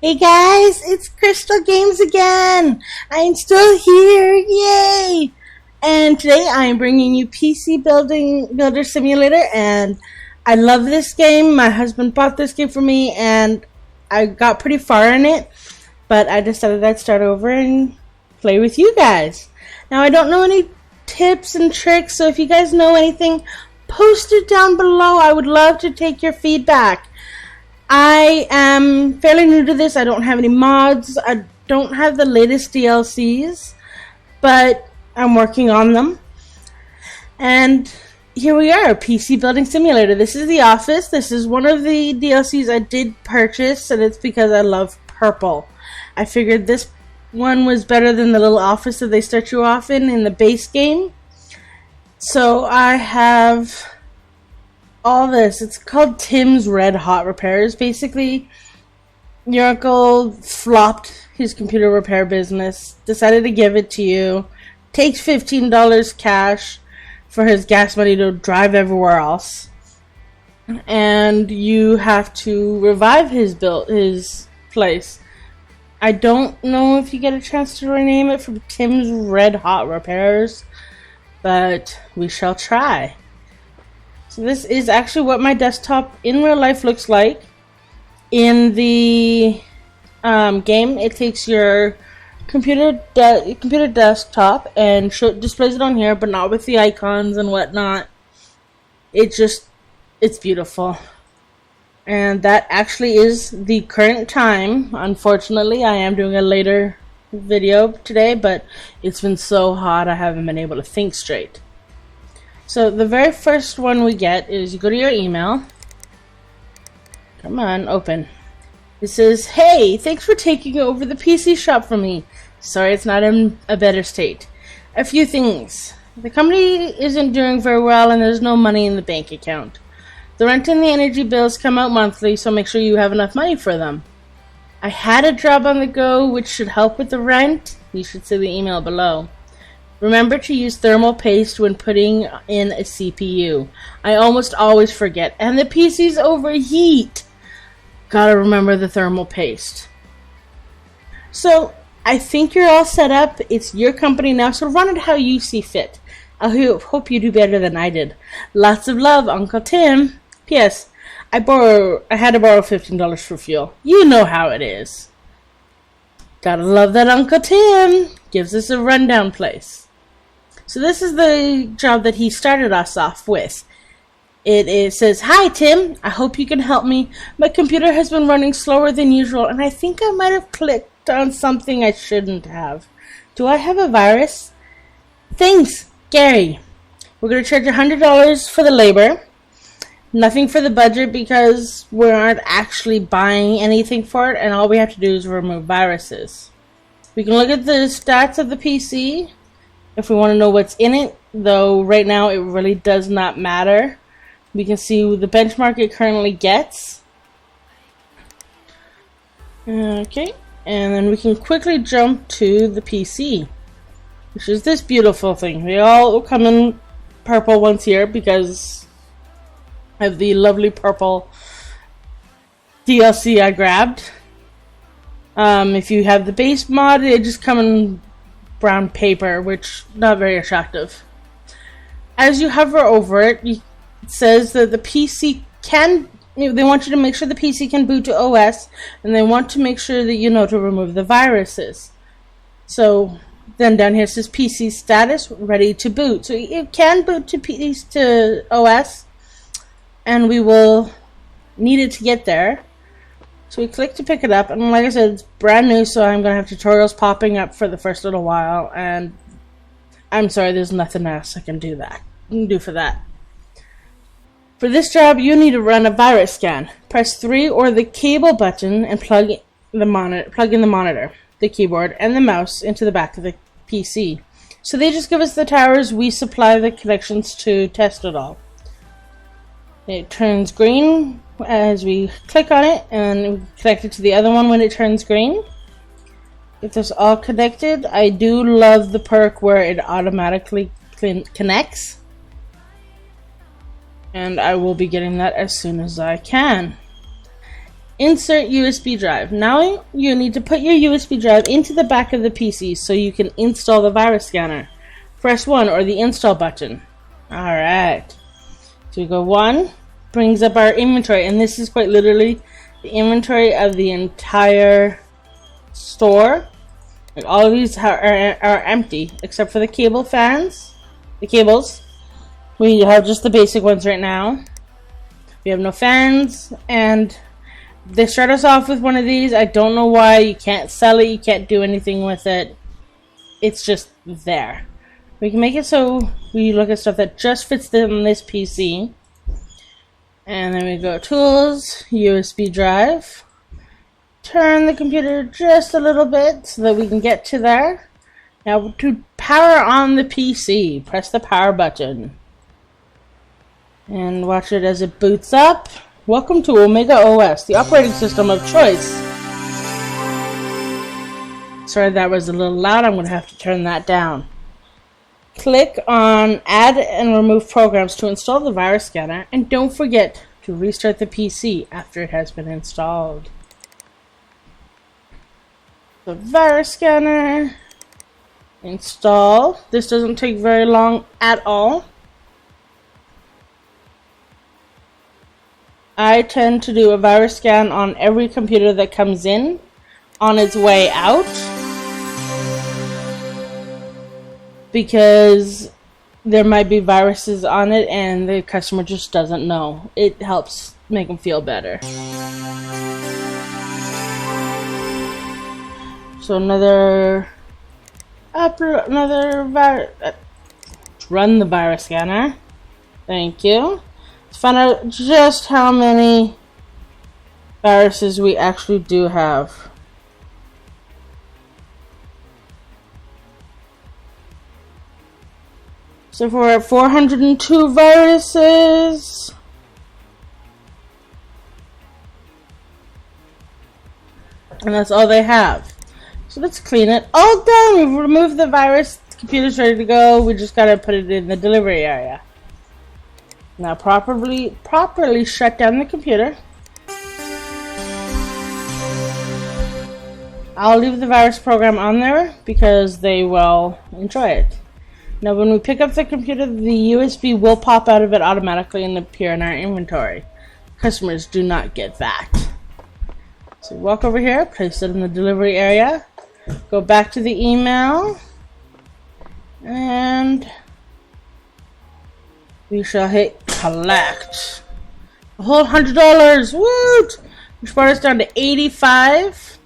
Hey guys, it's Crystal Games again. I'm still here, yay! And today I am bringing you PC Builder Simulator, and I love this game. My husband bought this game for me, and I got pretty far in it, but I decided I'd start over and play with you guys. Now I don't know any tips and tricks, so if you guys know anything, post it down below. I would love to take your feedback. I am fairly new to this. I don't have any mods. I don't have the latest DLCs, but I'm working on them. And here we are, PC Building Simulator. This is the office. This is one of the DLCs I did purchase, and it's because I love purple. I figured this one was better than the little office that they start you off in the base game. So I have all this. It's called Tim's Red Hot Repairs. Basically, your uncle flopped his computer repair business, decided to give it to you, takes $15 cash for his gas money to drive everywhere else, and you have to revive his place. I don't know if you get a chance to rename it from Tim's Red Hot Repairs, but we shall try. So this is actually what my desktop in real life looks like. In the game, it takes your computer desktop and displays it on here, but not with the icons and whatnot. It's beautiful. And that actually is the current time. Unfortunately, I am doing a later video today, but it's been so hot I haven't been able to think straight. So the very first one we get is you go to your email. Come on, open. It says, "Hey, thanks for taking over the PC shop from me. Sorry it's not in a better state. A few things. The company isn't doing very well and there's no money in the bank account. The rent and the energy bills come out monthly, so make sure you have enough money for them. I had a job on the go which should help with the rent. You should see the email below. Remember to use thermal paste when putting in a CPU. I almost always forget, and the PCs overheat. Gotta remember the thermal paste." So, I think you're all set up. It's your company now, so run it how you see fit. I hope you do better than I did. Lots of love, Uncle Tim. P.S. I had to borrow $15 for fuel. You know how it is. Gotta love that Uncle Tim. Gives us a rundown place. So this is the job that he started us off with. It says, "Hi Tim, I hope you can help me. My computer has been running slower than usual, and I think I might have clicked on something I shouldn't have. Do I have a virus? Thanks, Gary. We're going to charge $100 for the labor. Nothing for the budget because we aren't actually buying anything for it, and all we have to do is remove viruses. We can look at the stats of the PC if we want to know what's in it, though right now it really does not matter. We can see the benchmark it currently gets. Okay, and then we can quickly jump to the PC, which is this beautiful thing. They all come in purple ones here because of the lovely purple DLC I grabbed. If you have the base mod, it just come in brown paper, which not very attractive. As you hover over it, it says that the PC they want you to make sure the PC can boot to OS, and they want to make sure that you know to remove the viruses. So then down here it says PC status ready to boot. So it can boot to OS, and we will need it to get there. So we click to pick it up, and like I said, it's brand new, so I'm going to have tutorials popping up for the first little while, and I'm sorry, there's nothing else I can do for that. For this job, you need to run a virus scan. Press 3 or the cable button and plug in the monitor, the keyboard, and the mouse into the back of the PC. So they just give us the towers, we supply the connections to test it all. It turns green as we click on it, and we connect it to the other one when it turns green. If this all connected, I do love the perk where it automatically connects, and I will be getting that as soon as I can. Insert USB drive. Now you need to put your USB drive into the back of the PC so you can install the virus scanner. Press 1 or the install button. Alright. So we go 1, brings up our inventory, and this is quite literally the inventory of the entire store. Like all of these are empty except for the cable fans. The cables. We have just the basic ones right now. We have no fans, and they start us off with one of these. I don't know why. You can't sell it. You can't do anything with it. It's just there. We can make it so we look at stuff that just fits on this PC. And then we go Tools, USB drive. Turn the computer just a little bit so that we can get to there. Now to power on the PC, press the power button. And watch it as it boots up. Welcome to Omega OS, the operating system of choice. Sorry, that was a little loud. I'm going to have to turn that down. Click on Add and Remove Programs to install the virus scanner, and don't forget to restart the PC after it has been installed. The virus scanner. Install. This doesn't take very long at all. I tend to do a virus scan on every computer that comes in on its way out, because there might be viruses on it and the customer just doesn't know. It helps make them feel better. So run the virus scanner. Thank you. Let's find out just how many viruses we actually do have. So we're at 402 viruses. And that's all they have. So let's clean it. All done! We've removed the virus. The computer's ready to go. We just gotta put it in the delivery area. Now properly shut down the computer. I'll leave the virus program on there because they will enjoy it. Now when we pick up the computer, the USB will pop out of it automatically and appear in our inventory. Customers do not get that. So walk over here, place it in the delivery area, go back to the email, and we shall hit collect. A whole $100! Woot! Which brought us down to 85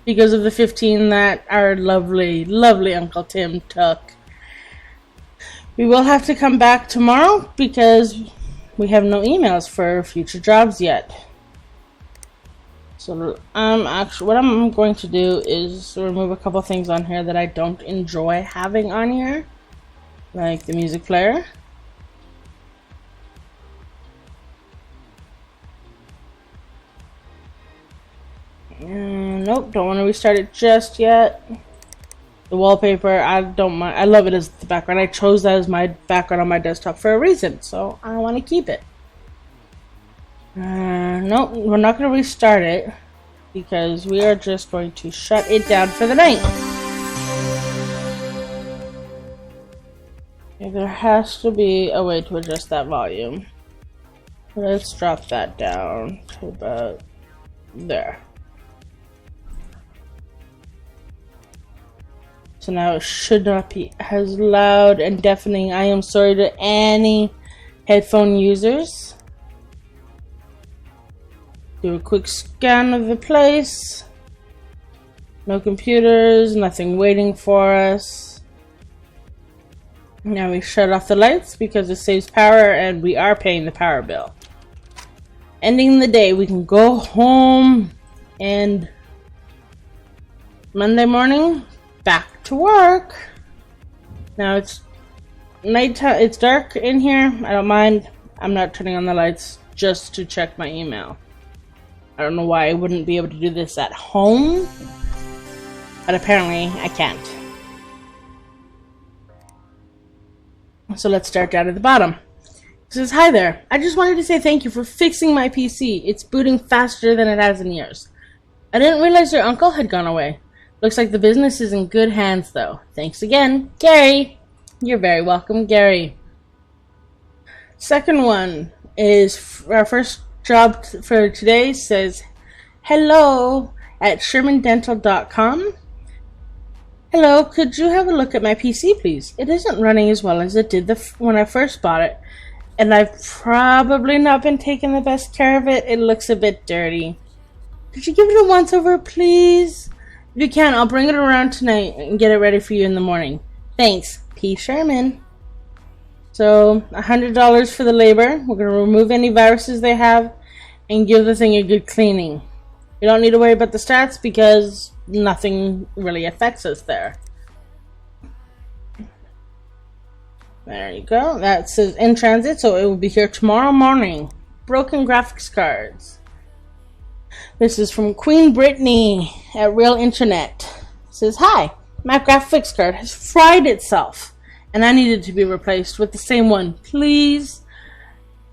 because of the 15 that our lovely, lovely Uncle Tim took. We will have to come back tomorrow because we have no emails for future jobs yet. So actually, what I'm going to do is remove a couple things on here that I don't enjoy having on here, like the music player. Nope, don't want to restart it just yet. The wallpaper, I don't mind. I love it as the background. I chose that as my background on my desktop for a reason, so I want to keep it. Nope, we're not going to restart it because we are just going to shut it down for the night. Okay, there has to be a way to adjust that volume. Let's drop that down to about there. So now it should not be as loud and deafening. I am sorry to any headphone users. Do a quick scan of the place. No computers, nothing waiting for us. Now we shut off the lights because it saves power and we are paying the power bill. Ending the day, we can go home and Monday morning, back to work. Now it's nighttime, it's dark in here. I don't mind. I'm not turning on the lights just to check my email. I don't know why I wouldn't be able to do this at home, but apparently I can't. So let's start down at the bottom. It says, hi there. I just wanted to say thank you for fixing my PC. It's booting faster than it has in years. I didn't realize your uncle had gone away. Looks like the business is in good hands, though. Thanks again, Gary. You're very welcome, Gary. Second one is our first job for today. Says, hello at ShermanDental.com. Hello, could you have a look at my PC, please? It isn't running as well as it did when I first bought it, and I've probably not been taking the best care of it. It looks a bit dirty. Could you give it a once-over, please? If you can, I'll bring it around tonight and get it ready for you in the morning. Thanks, P. Sherman. So, $100 for the labor. We're going to remove any viruses they have and give the thing a good cleaning. You don't need to worry about the stats because nothing really affects us there. There you go. That says in transit, so it will be here tomorrow morning. Broken graphics cards. This is from Queen Brittany at Real Internet. It says, hi, my graphics card has fried itself, and I need it to be replaced with the same one, please.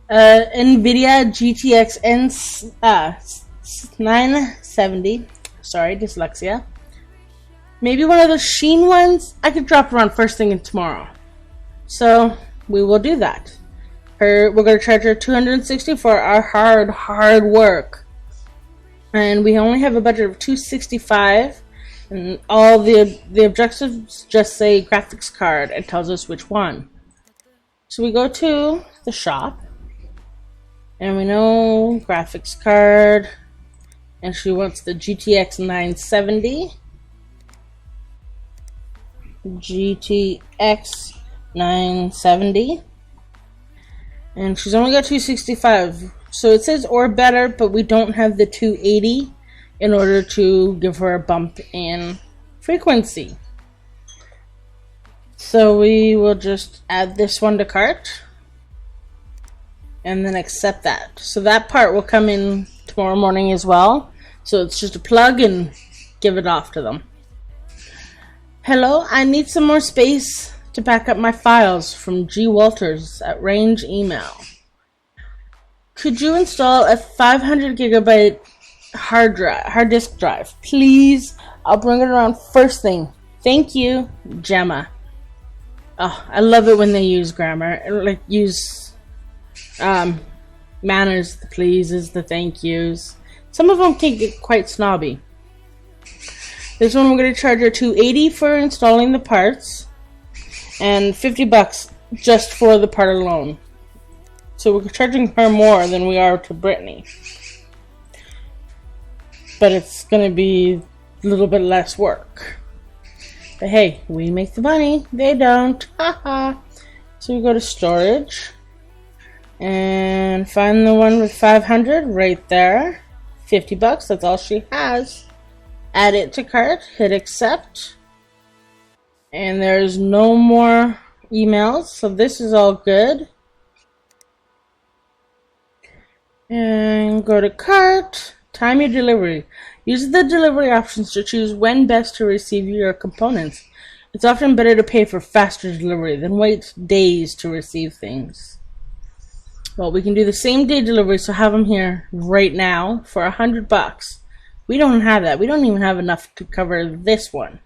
NVIDIA GTX 970. Sorry, dyslexia. Maybe one of those Sheen ones? I could drop around first thing tomorrow. So, we will do that. We're going to charge her $260 for our hard work. And we only have a budget of $265, and all the objectives just say graphics card. It tells us which one. So we go to the shop, and we know graphics card, and she wants the GTX 970. GTX 970. And she's only got $265. So it says or better, but we don't have the 280 in order to give her a bump in frequency. So we will just add this one to cart and then accept that. So that part will come in tomorrow morning as well. So it's just a plug and give it off to them. Hello, I need some more space to back up my files from G. Walters at Range Email. Could you install a 500 gigabyte hard disk drive, please? I'll bring it around first thing. Thank you, Gemma. Oh, I love it when they use grammar, like use manners, the pleases, the thank yous. Some of them can get quite snobby. This one we're going to charge her $280 for installing the parts, and $50 just for the part alone. So we're charging her more than we are to Brittany. But it's going to be a little bit less work. But hey, we make the money. They don't. Haha. So we go to storage. And find the one with 500 right there. $50. That's all she has. Add it to cart. Hit accept. And there's no more emails. So this is all good. And go to cart, time your delivery. Use the delivery options to choose when best to receive your components. It's often better to pay for faster delivery than wait days to receive things. Well, we can do the same day delivery, so have them here right now for $100. We don't have that. We don't even have enough to cover this one.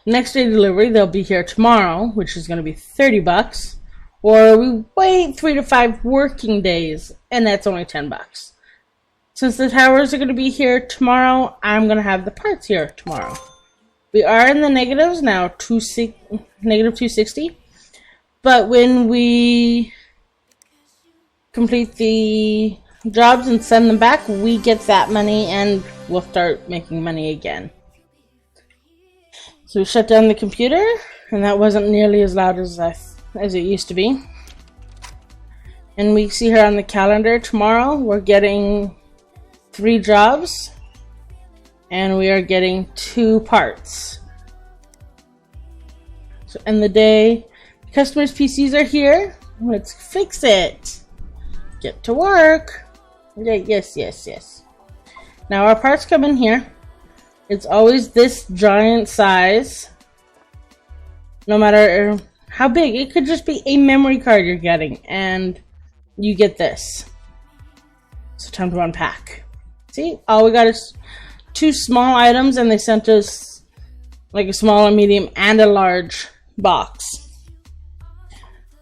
Next day delivery, they'll be here tomorrow, which is going to be $30. Or we wait 3 to 5 working days, and that's only $10. Since the towers are going to be here tomorrow, I'm going to have the parts here tomorrow. We are in the negatives now, negative 260. But when we complete the jobs and send them back, we get that money, and we'll start making money again. So we shut down the computer, and that wasn't nearly as loud as it used to be. And we see here on the calendar tomorrow we're getting 3 jobs and we are getting 2 parts. So end the day. Customers' PCs are here. Let's fix it. Get to work. Yes. Now our parts come in here. It's always this giant size, no matter how big? It could just be a memory card you're getting, and you get this. So time to unpack. See, all we got is 2 small items, and they sent us like a small, a medium, and a large box.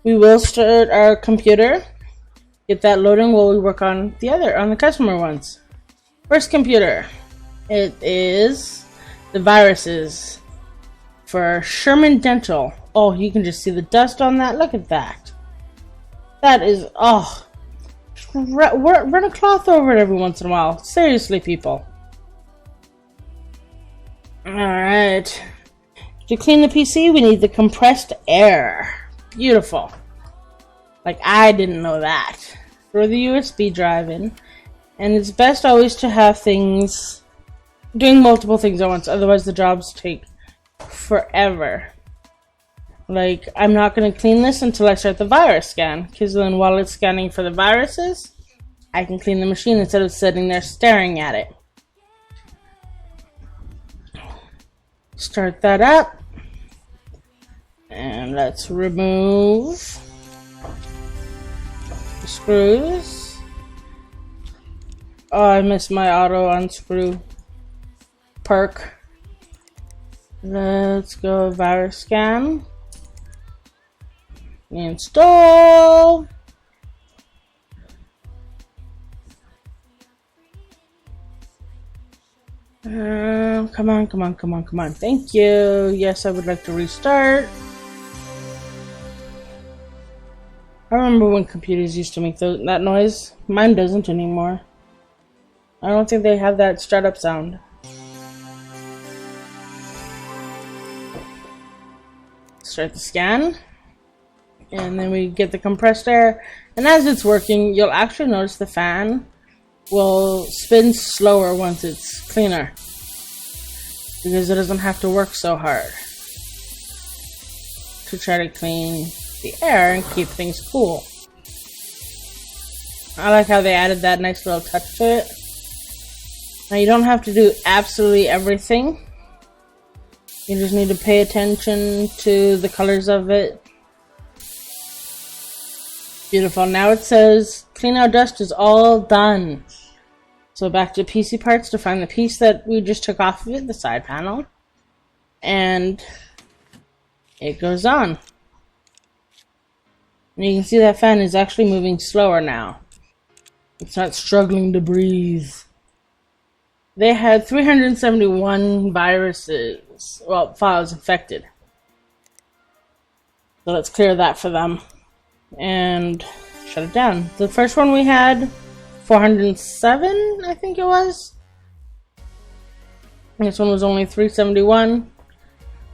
We will start our computer, get that loading while we work on the customer ones. First computer, it is the viruses for Sherman Dental. Oh, you can just see the dust on that. Look at that. That is, oh, run a cloth over it every once in a while. Seriously, people. Alright. To clean the PC, we need the compressed air. Beautiful. Like, I didn't know that. Throw the USB drive in. And it's best always to have things doing multiple things at once, otherwise the jobs take forever. Like, I'm not going to clean this until I start the virus scan, because then while it's scanning for the viruses, I can clean the machine instead of sitting there staring at it. Start that up. And let's remove the screws. Oh, I missed my auto unscrew perk. Let's go virus scan. Install. Come on. Thank you. Yes, I would like to restart. I remember when computers used to make that noise. Mine doesn't anymore. I don't think they have that startup sound. Start the scan. And then we get the compressed air. And as it's working, you'll actually notice the fan will spin slower once it's cleaner. Because it doesn't have to work so hard to try to clean the air and keep things cool. I like how they added that nice little touch to it. Now you don't have to do absolutely everything. You just need to pay attention to the colors of it. Beautiful. Now it says clean out dust is all done. So back to PC parts to find the piece that we just took off of it, the side panel. And it goes on. And you can see that fan is actually moving slower now. It's not struggling to breathe. They had 371 viruses, well, files infected. So let's clear that for them. And shut it down. The first one we had 407, I think it was. This one was only 371.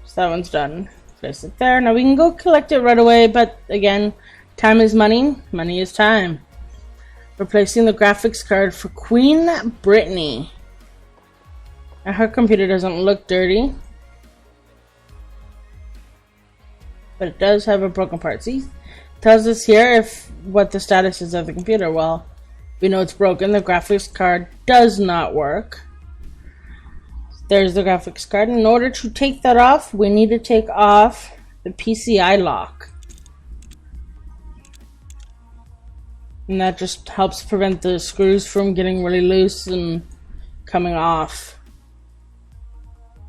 So that one's done. Place it there. Now we can go collect it right away, but again, time is money. Money is time. Replacing the graphics card for Queen Brittany. Now her computer doesn't look dirty, but it does have a broken part. See? Tells us here what the status is of the computer. Well, we know it's broken. The graphics card does not work. There's the graphics card. In order to take that off, we need to take off the PCI lock. And that just helps prevent the screws from getting really loose and coming off.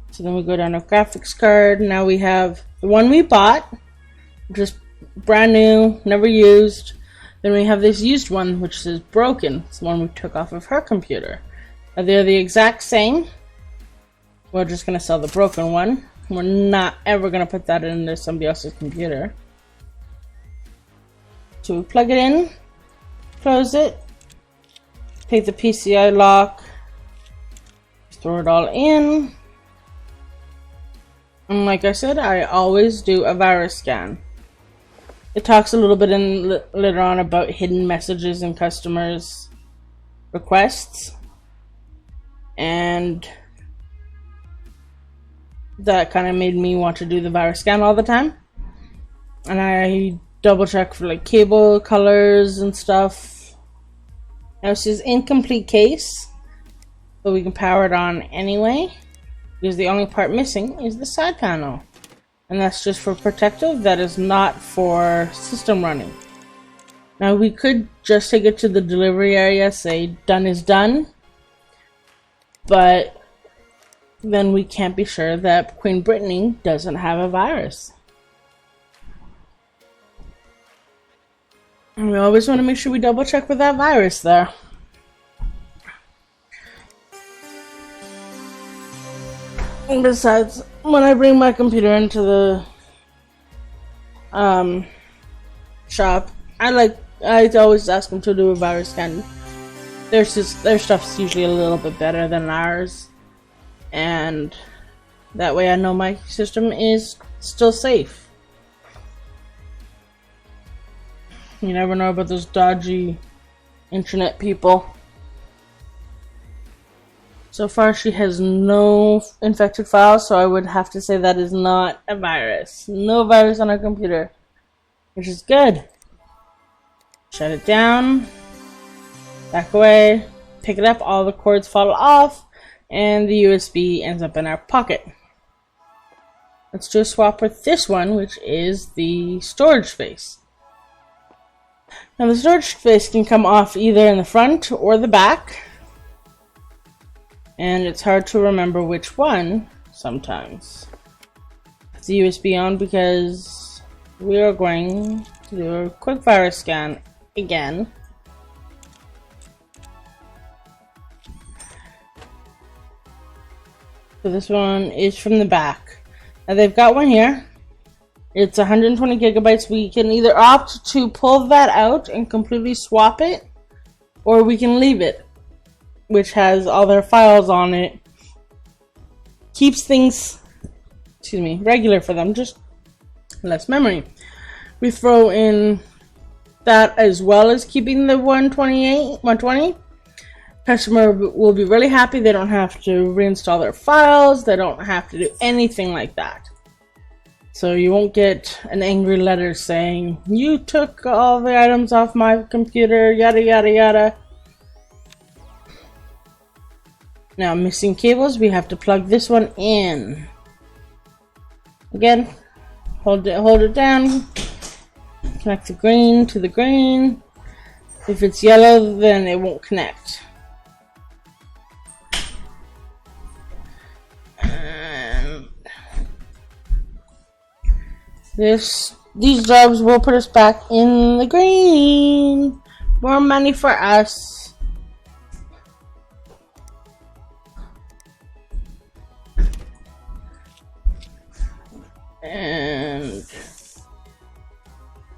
So then we go down to graphics card. Now we have the one we bought, just brand new, never used. Then we have this used one, which is broken. It's the one we took off of her computer. Now they're the exact same. We're just going to sell the broken one. We're not ever going to put that into somebody else's computer. So we plug it in, close it, take the PCI lock, throw it all in. And like I said, I always do a virus scan. It talks a little bit later on about hidden messages in customers' requests. And that kind of made me want to do the virus scan all the time. And I double check for like cable colors and stuff. Now this is incomplete case, but we can power it on anyway, because the only part missing is the side panel. and that's just for protective. That is not for system running. Now we could just take it to the delivery area, say done is done, but then we can't be sure that Queen Brittany doesn't have a virus. And we always want to make sure we double check with that virus there. And besides, when I bring my computer into the shop, I always ask them to do a virus scan. Their stuff's usually a little bit better than ours, and that way I know my system is still safe. You never know about those dodgy internet people. So far she has no infected files, so I would have to say that is not a virus. No virus on our computer, which is good. Shut it down, back away, pick it up, all the cords fall off, and the USB ends up in our pocket. Let's do a swap with this one, which is the storage space. Now the storage space can come off either in the front or the back, and it's hard to remember which one sometimes. Put the USB on because we are going to do a quick virus scan again. So this one is from the back. Now they've got one here. It's 120 gigabytes. We can either opt to pull that out and completely swap it, or we can leave it, which has all their files on it. Keeps things, regular for them, just less memory. We throw in that as well as keeping the 120. Customer will be really happy. They don't have to reinstall their files. They don't have to do anything like that. So you won't get an angry letter saying, you took all the items off my computer, yada yada yada. Now, missing cables, we have to plug this one in. Again, hold it down. Connect the green to the green. If it's yellow, then it won't connect. And these jobs will put us back in the green. More money for us. And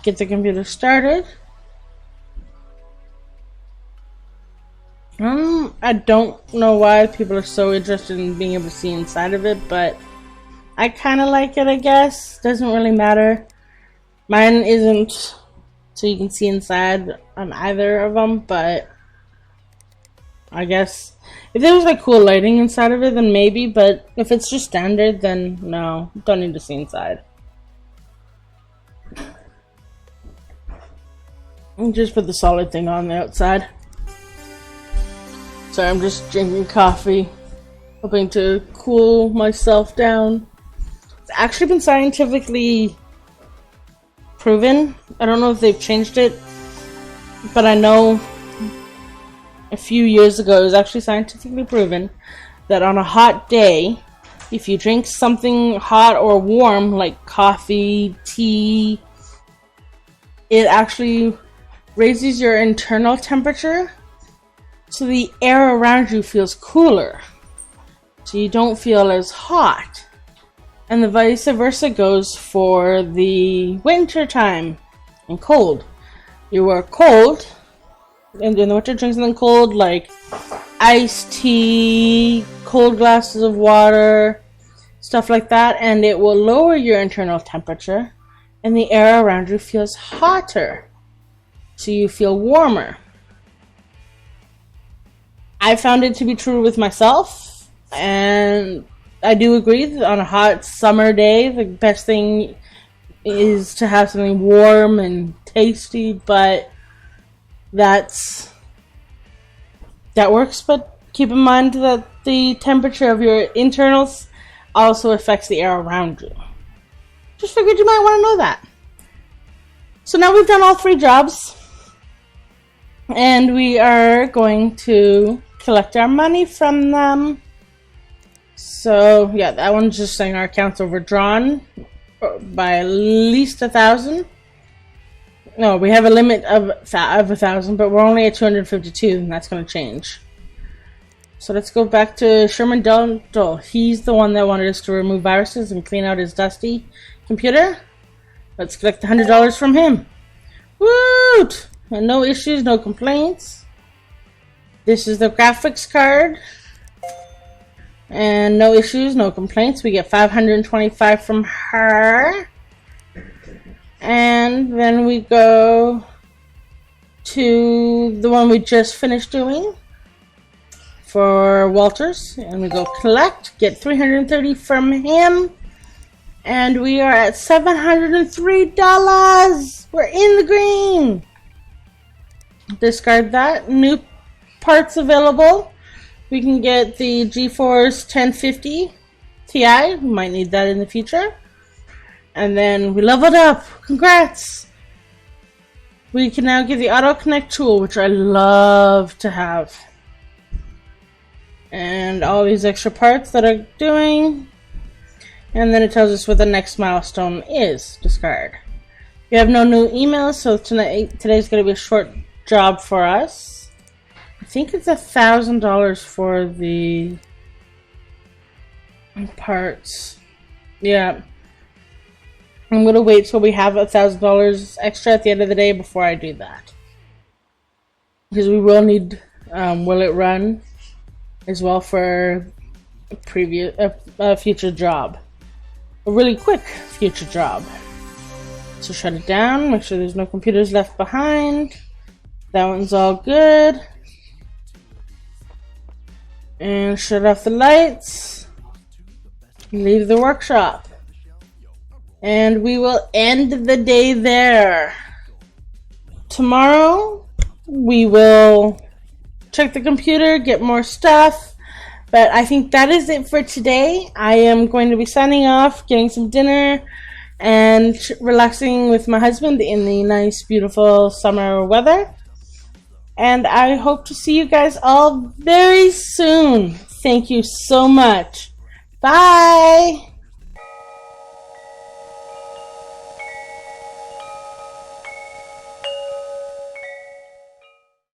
get the computer started. I don't know why people are so interested in being able to see inside of it, but I kind of like it, I guess. Doesn't really matter. Mine isn't, so you can see inside on either of them, but I guess if there was like cool lighting inside of it, then maybe, but if it's just standard, then no, don't need to see inside. And just put the solid thing on the outside. Sorry, I'm just drinking coffee, hoping to cool myself down. It's actually been scientifically proven. I don't know if they've changed it, but I know a few years ago it was actually scientifically proven that on a hot day, if you drink something hot or warm like coffee, tea, it actually raises your internal temperature, so the air around you feels cooler, so you don't feel as hot. And the vice versa goes for the winter time and cold. You are cold, and in the winter drink something cold like iced tea, cold glasses of water, stuff like that, and it will lower your internal temperature, and the air around you feels hotter, so you feel warmer. I found it to be true with myself, and I do agree that on a hot summer day, the best thing is to have something warm and tasty, but that works, but keep in mind that the temperature of your internals also affects the air around you. Just figured you might want to know that. So now we've done all 3 jobs. And we are going to collect our money from them. So, yeah, that one's just saying our account's overdrawn by at least 1,000. No, we have a limit of 1,000, but we're only at 252, and that's going to change. So let's go back to Sherman Dental. He's the one that wanted us to remove viruses and clean out his dusty computer. Let's collect $100 from him. Woot! And no issues, no complaints. This is the graphics card. And no issues, no complaints. We get 525 from her. And then we go to the one we just finished doing for Walters. And we go collect, get 330 from him. And we are at $703. We're in the green. Discard that. New parts available. We can get the GeForce 1050 Ti. We might need that in the future. And then we leveled up. Congrats! We can now get the auto connect tool, which I love to have. And all these extra parts that are doing. And then it tells us what the next milestone is. Discard. We have no new emails, so today's going to be a short job for us. I think it's $1,000 for the parts. Yeah. I'm going to wait till we have $1,000 extra at the end of the day before I do that. Because we will need Will It Run as well for a future job. A really quick future job. So shut it down, make sure there's no computers left behind. That one's all good. And shut off the lights. Leave the workshop. And we will end the day there. Tomorrow, we will check the computer, get more stuff. But I think that is it for today. I am going to be signing off, getting some dinner, and relaxing with my husband in the nice, beautiful summer weather. And I hope to see you guys all very soon. Thank you so much. Bye!